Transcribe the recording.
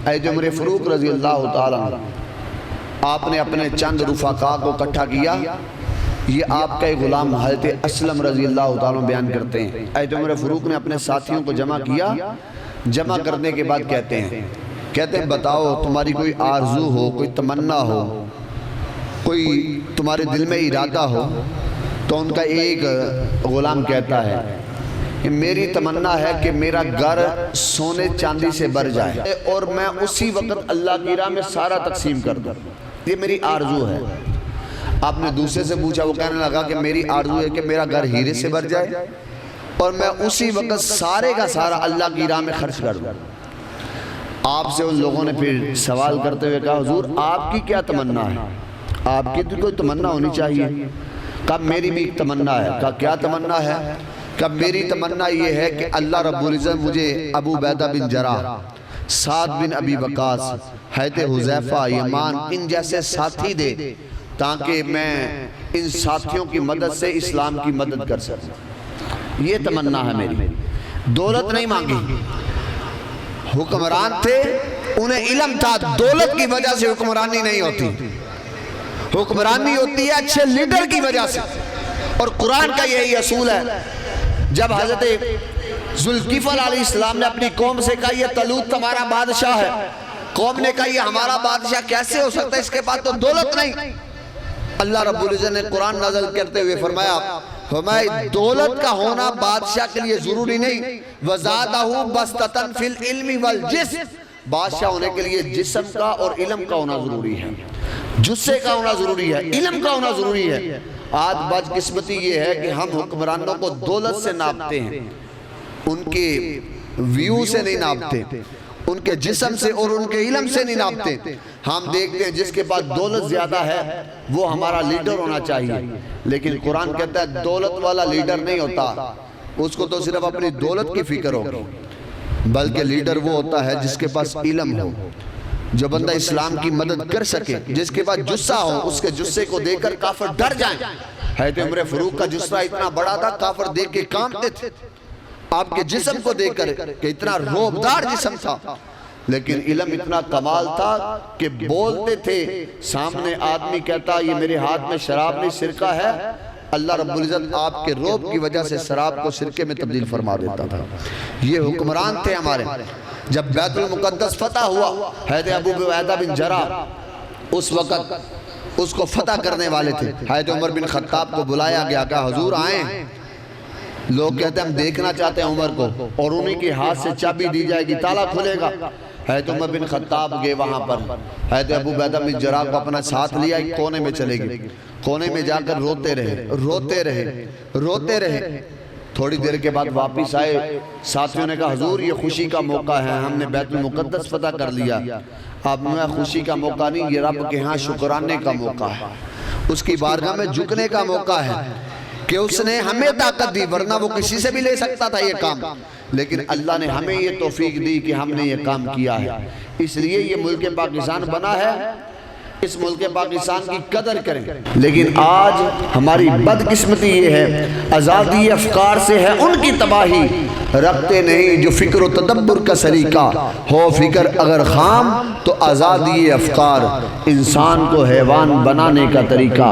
حضرت عمر فاروق رضی اللہ تعالیٰ عنہ، آپ نے اپنے چند رفقا کو اکٹھا کیا. یہ آپ کا ایک غلام حضرت اسلم رضی اللہ تعالیٰ عنہ بیان کرتے ہیں. حضرت عمر فاروق نے اپنے ساتھیوں کو جمع کیا. جمع کرنے کے بعد کہتے ہیں بتاؤ تمہاری کوئی آرزو ہو، کوئی تمنا ہو، کوئی تمہارے دل میں ارادہ ہو. تو ان کا ایک غلام کہتا ہے کہ میری تمنا ہے کہ میرا گھر سونے چاندی سے بھر جائے اور میں اسی وقت اللہ کی راہ میں سارا تقسیم کر دوں. یہ میری آرزو ہے. آپ نے دوسرے سے پوچھا، وہ کہنے لگا کہ میری آرزو ہے کہ میرا گھر ہیرے سے بھر جائے اور میں اسی وقت سارے کا سارا اللہ کی راہ میں خرچ کر دوں. آپ سے ان لوگوں نے پھر سوال کرتے ہوئے کہا، حضور آپ کی کیا تمنا ہے؟ آپ کی تو کوئی تمنا ہونی چاہیے. کہا میری بھی ایک تمنا ہے. کہا کیا تمنا ہے؟ کہا میری تمنا یہ ہے کہ اللہ رب العزت مجھے ابو عبیدہ بن جراح، سعد بن ابی وقاص، حضرت حذیفہ، یمان، ان جیسے ساتھی دے تاکہ میں ان ساتھیوں کی مدد سے اسلام کی مدد کر سکوں. یہ تمنا ہے میری. دولت نہیں مانگی. حکمران تھے، انہیں علم تھا دولت کی وجہ سے حکمرانی نہیں ہوتی. حکمرانی ہوتی ہے اچھے لیڈر کی وجہ سے. اور قرآن کا یہی اصول ہے. جب حضرت ذوالکفل علیہ السلام نے اپنی قوم سے کہا یہ طالوت تمہارا بادشاہ ہے، قوم نے کہا یہ ہمارا بادشاہ کیسے ہو سکتا ہے، اس کے پاس تو دولت نہیں. اللہ رب العزت نے قرآن نازل کرتے ہوئے فرمایا دولت کا ہونا بادشاہ کے لیے ضروری نہیں. وَزَادَهُ بَسْطَةً فِي الْعِلْمِ وَالْجِسْمِ، بادشاہ ہونے کے لیے جسم کا اور علم کا ہونا ضروری ہے. جسے کا ہونا ضروری ہے، علم کا ہونا ضروری ہے. آج بدقسمتی یہ ہے کہ ہم حکمرانوں کو دولت سے ناپتے ہیں، ان کے ویو سے نہیں ناپتے، ان کے جسم سے اور ان کے علم سے نہیں ناپتے. ہم دیکھتے ہیں جس کے پاس دولت زیادہ ہے وہ ہمارا لیڈر ہونا چاہیے. لیکن قرآن کہتا ہے دولت والا لیڈر نہیں ہوتا، اس کو تو صرف اپنی دولت کی فکر ہوگی، بلکہ لیڈر وہ ہوتا ہے جس کے پاس علم ہو، جو بندہ اسلام کی مدد کر سکے، جس کے پاس جسہ ہو، اس کے جسے کو دیکھ کر کافر ڈر جائیں. حضرت عمر فاروق کا جسہ اتنا بڑا تھا کافر دیکھ کے کانپتے تھے. آپ کے جسم کو دیکھ کر کہ اتنا روبدار جسم تھا، لیکن علم اتنا کمال تھا کہ بولتے تھے. سامنے آدمی کہتا یہ میرے ہاتھ میں شراب نہیں سرکہ ہے، اللہ رب العزت آپ کے روب کی وجہ سے شراب کو سرکے میں تبدیل فرما دیتا تھا. یہ حکمران تھے ہمارے. جب بیت المقدس فتح ہوا، حضرت ابو عبیدہ بن جراح اس وقت اس کو فتح کرنے والے تھے. حضرت عمر بن خطاب کو بلایا گیا کہ حضور آئیں. لوگ کہتے ہیں ہم دیکھنا چاہتے ہیں عمر کو، اور انہی کے ہاتھ سے چابی دی جائے گی، تالا کھلے گا. حضرت عمر بن خطاب گئے وہاں پر. حضرت ابو عبیدہ بن جراح کو اپنا ساتھ لیا، ایک کونے میں چلے گئے. کونے میں جا کر روتے رہے. تھوڑی دیر کے بعد واپس آئے. ساتھیوں نے کہا حضور یہ خوشی کا موقع ہے، ہم نے بیت المقدس فتح کر لیا. آپ نے خوشی کا موقع نہیں، یہ رب کے ہاں شکرانے کا موقع ہے، اس کی بارگاہ میں جھکنے کا موقع ہے کہ اس نے ہمیں طاقت دی، ورنہ وہ کسی سے بھی لے سکتا تھا یہ کام، لیکن اللہ نے ہمیں یہ توفیق دی کہ ہم نے یہ کام کیا ہے. اس لیے یہ ملک پاکستان بنا ہے. اس ملک پاکستان کی قدر کریں. لیکن آج ہماری بدقسمتی یہ ہے آزادی افکار سے ہے ان کی تباہی. رکھتے نہیں جو فکر و تدبر کا سلیقہ ہو، فکر اگر خام تو آزادی افکار انسان کو حیوان بنانے کا طریقہ.